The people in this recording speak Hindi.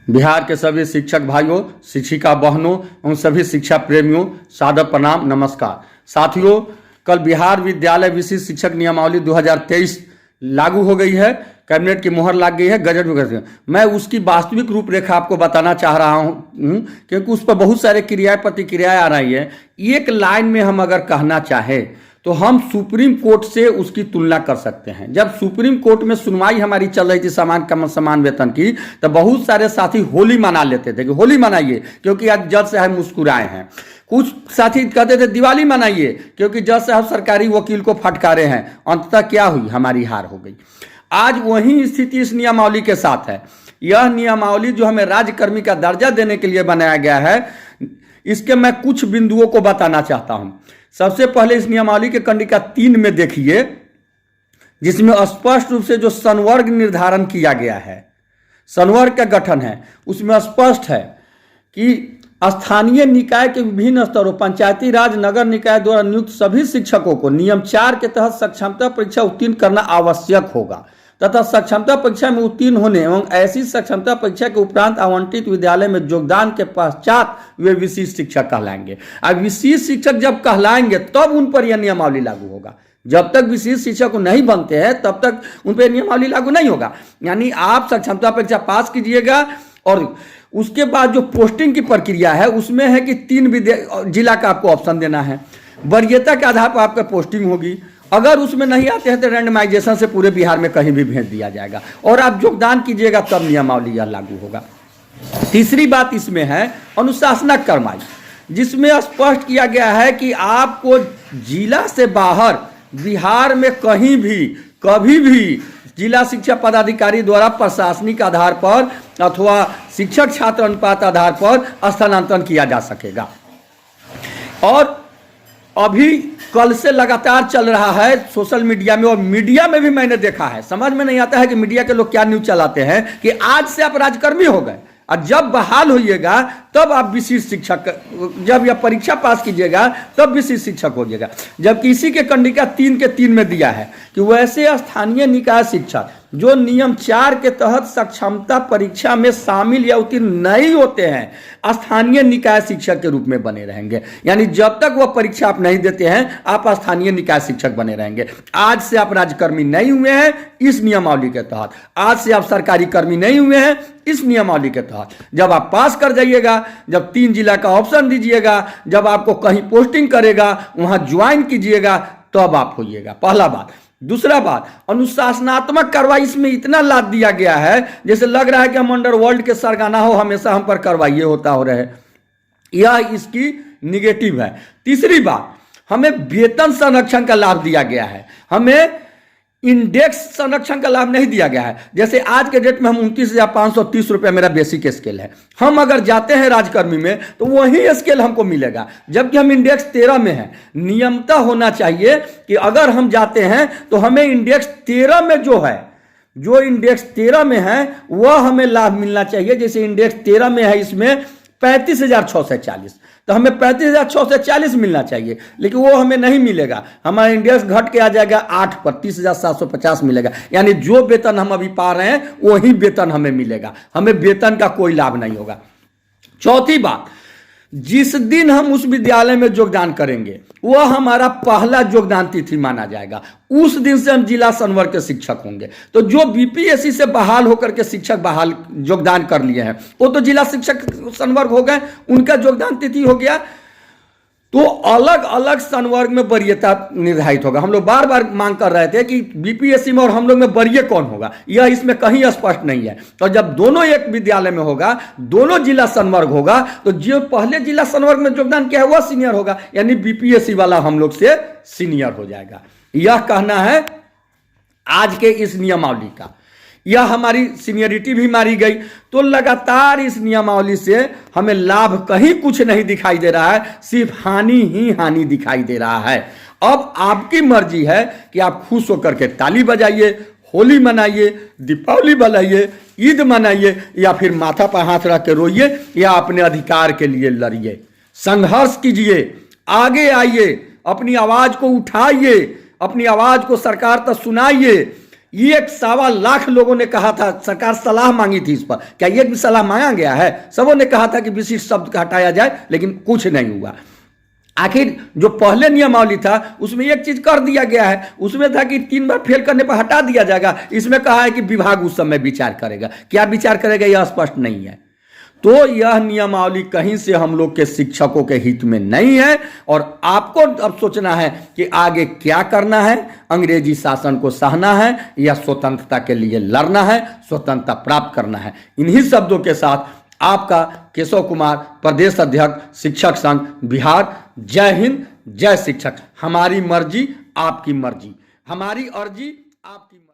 बिहार के सभी शिक्षक भाइयों, शिक्षिका बहनों एवं सभी शिक्षा प्रेमियों, सादर प्रणाम, नमस्कार। साथियों, कल बिहार विद्यालय विशिष्ट शिक्षक नियमावली 2023 लागू हो गई है। कैबिनेट की मोहर लग गई है, गजट में कर। मैं उसकी वास्तविक रूपरेखा आपको बताना चाह रहा हूँ क्योंकि उस पर बहुत सारे क्रियाएं प्रतिक्रियाएं आ रही है। एक लाइन में हम अगर कहना चाहें तो हम सुप्रीम कोर्ट से उसकी तुलना कर सकते हैं। जब सुप्रीम कोर्ट में सुनवाई हमारी चल रही थी समान वेतन की, तो बहुत सारे साथी होली मना लेते थे कि होली मनाइए क्योंकि आज जज साहब मुस्कुराए हैं। कुछ साथी कहते थे दिवाली मनाइए क्योंकि जज साहब सरकारी वकील को फटकारे हैं। अंततः क्या हुई? हमारी हार हो गई। आज वही स्थिति इस नियमावली के साथ है। यह नियमावली जो हमें राज्यकर्मी का दर्जा देने के लिए बनाया गया है, इसके मैं कुछ बिंदुओं को बताना चाहता हूं। सबसे पहले इस नियमावली के कंडिका 3 में देखिए, जिसमें स्पष्ट रूप से जो संवर्ग निर्धारण किया गया है, संवर्ग का गठन है, उसमें स्पष्ट है कि स्थानीय निकाय के विभिन्न स्तरों, पंचायती राज नगर निकाय द्वारा नियुक्त सभी शिक्षकों को नियम 4 के तहत सक्षमता परीक्षा उत्तीर्ण करना आवश्यक होगा तथा सक्षमता परीक्षा में उत्तीर्ण होने एवं ऐसी सक्षमता परीक्षा के उपरांत आवंटित विद्यालय में योगदान के पश्चात वे विशिष्ट शिक्षक कहलाएंगे। अब विशिष्ट शिक्षक जब कहलाएंगे तब उन पर यह नियमावली लागू होगा। जब तक विशिष्ट शिक्षक नहीं बनते हैं तब तक उन पर नियमावली लागू नहीं होगा। यानी आप सक्षमता परीक्षा पास कीजिएगा और उसके बाद जो पोस्टिंग की प्रक्रिया है उसमें है कि 3 जिला का आपको ऑप्शन देना है। वरीयता के आधार पर आपका पोस्टिंग होगी। अगर उसमें नहीं आते हैं तो रैंडमाइजेशन से पूरे बिहार में कहीं भी भेज दिया जाएगा और आप योगदान कीजिएगा तब नियमावली यह लागू होगा। तीसरी बात इसमें है अनुशासनक कार्रवाई, जिसमें स्पष्ट किया गया है कि आपको जिला से बाहर बिहार में कहीं भी कभी भी जिला शिक्षा पदाधिकारी द्वारा प्रशासनिक आधार पर अथवा शिक्षक छात्र अनुपात आधार पर स्थानांतरण किया जा सकेगा। और अभी कल से लगातार चल रहा है सोशल मीडिया में, और मीडिया में भी मैंने देखा है। समझ में नहीं आता है कि मीडिया के लोग क्या न्यूज चलाते हैं कि आज से आप राजकर्मी हो गए और जब बहाल होइएगा तब आप विशिष्ट शिक्षक, जब यह परीक्षा पास कीजिएगा तब विशिष्ट शिक्षक होइएगा। जबकि इसी के कंडिका 3 के 3 में दिया है कि वैसे स्थानीय निकाय शिक्षक जो नियम 4 के तहत सक्षमता परीक्षा में शामिल या उत्तीर्ण नहीं होते हैं, स्थानीय निकाय शिक्षक के रूप में बने रहेंगे। यानी जब तक वह परीक्षा आप नहीं देते हैं आप स्थानीय निकाय शिक्षक बने रहेंगे। आज से आप राज्यकर्मी नहीं हुए हैं इस नियमावली के तहत, आज से आप सरकारी कर्मी नहीं हुए हैं इस नियमावली के तहत, जब आप पास कर जाइएगा, जब 3 जिला का ऑप्शन दीजिएगा, जब आपको कहीं पोस्टिंग करेगा वहां ज्वाइन कीजिएगा तब आप होइएगा। पहला बात। दूसरा बात, अनुशासनात्मक कार्रवाई इसमें इतना लाद दिया गया है जैसे लग रहा है कि हम अंडरवर्ल्ड के सरगना हो, हमेशा हम पर कार्रवाई होता हो रहे। यह इसकी निगेटिव है। तीसरी बात, हमें वेतन संरक्षण का लाभ दिया गया है, हमें इंडेक्स संरक्षण का लाभ नहीं दिया गया है। जैसे आज के डेट में हम 29,530 रुपये मेरा बेसिक स्केल है, हम अगर जाते हैं राजकर्मी में तो वही स्केल हमको मिलेगा, जबकि हम इंडेक्स 13 में हैं। नियमता होना चाहिए कि अगर हम जाते हैं तो हमें इंडेक्स 13 में जो इंडेक्स 13 में है वह हमें लाभ मिलना चाहिए। जैसे इंडेक्स 13 में है इसमें 35,640, तो हमें 35,640 मिलना चाहिए, लेकिन वो हमें नहीं मिलेगा। हमारा इंडेक्स घट के आ जाएगा 8 पर, 30,750 मिलेगा। यानी जो वेतन हम अभी पा रहे हैं वही वेतन हमें मिलेगा, हमें वेतन का कोई लाभ नहीं होगा। चौथी बात, जिस दिन हम उस विद्यालय में योगदान करेंगे वह हमारा पहला योगदान तिथि माना जाएगा। उस दिन से हम जिला संवर्ग के शिक्षक होंगे। तो जो बीपीएससी से बहाल होकर के शिक्षक बहाल योगदान कर लिए हैं वो तो जिला शिक्षक संवर्ग हो गए, उनका योगदान तिथि हो गया। तो अलग अलग संवर्ग में वरीयता निर्धारित होगा। हम लोग बार बार मांग कर रहे थे कि बीपीएससी में और हम लोग में वरीय कौन होगा, यह इसमें कहीं स्पष्ट नहीं है। तो जब दोनों एक विद्यालय में होगा, दोनों जिला संवर्ग होगा, तो जो पहले जिला संवर्ग में योगदान किया है वह सीनियर होगा, यानी बीपीएससी वाला हम लोग से सीनियर हो जाएगा। यह कहना है आज के इस नियमावली का। यह हमारी सीनियरिटी भी मारी गई। तो लगातार इस नियमावली से हमें लाभ कहीं कुछ नहीं दिखाई दे रहा है, सिर्फ हानि ही हानि दिखाई दे रहा है। अब आपकी मर्जी है कि आप खुश होकर के ताली बजाइए, होली मनाइए, दीपावली मनाइए, ईद मनाइए, या फिर माथा पर हाथ रख के रोइए, या अपने अधिकार के लिए लड़िए, संघर्ष कीजिए, आगे आइए, अपनी आवाज को उठाइए, अपनी आवाज को सरकार तक सुनाइए। एक 1.25 लोगों ने कहा था, सरकार सलाह मांगी थी इस पर, क्या एक भी सलाह मांगा गया है? सबों ने कहा था कि विशिष्ट शब्द का हटाया जाए, लेकिन कुछ नहीं हुआ। आखिर जो पहले नियमावली था उसमें एक चीज कर दिया गया है, उसमें था कि 3 बार फेल करने पर हटा दिया जाएगा। इसमें कहा है कि विभाग उस समय विचार करेगा। क्या विचार करेगा यह स्पष्ट नहीं है। तो यह नियमावली कहीं से हम लोग के शिक्षकों के हित में नहीं है, और आपको अब सोचना है कि आगे क्या करना है। अंग्रेजी शासन को सहना है या स्वतंत्रता के लिए लड़ना है, स्वतंत्रता प्राप्त करना है। इन्हीं शब्दों के साथ आपका केशव कुमार, प्रदेश अध्यक्ष शिक्षक संघ बिहार। जय हिंद, जय शिक्षक। हमारी मर्जी आपकी मर्जी, हमारी अर्जी आपकी मर्जी।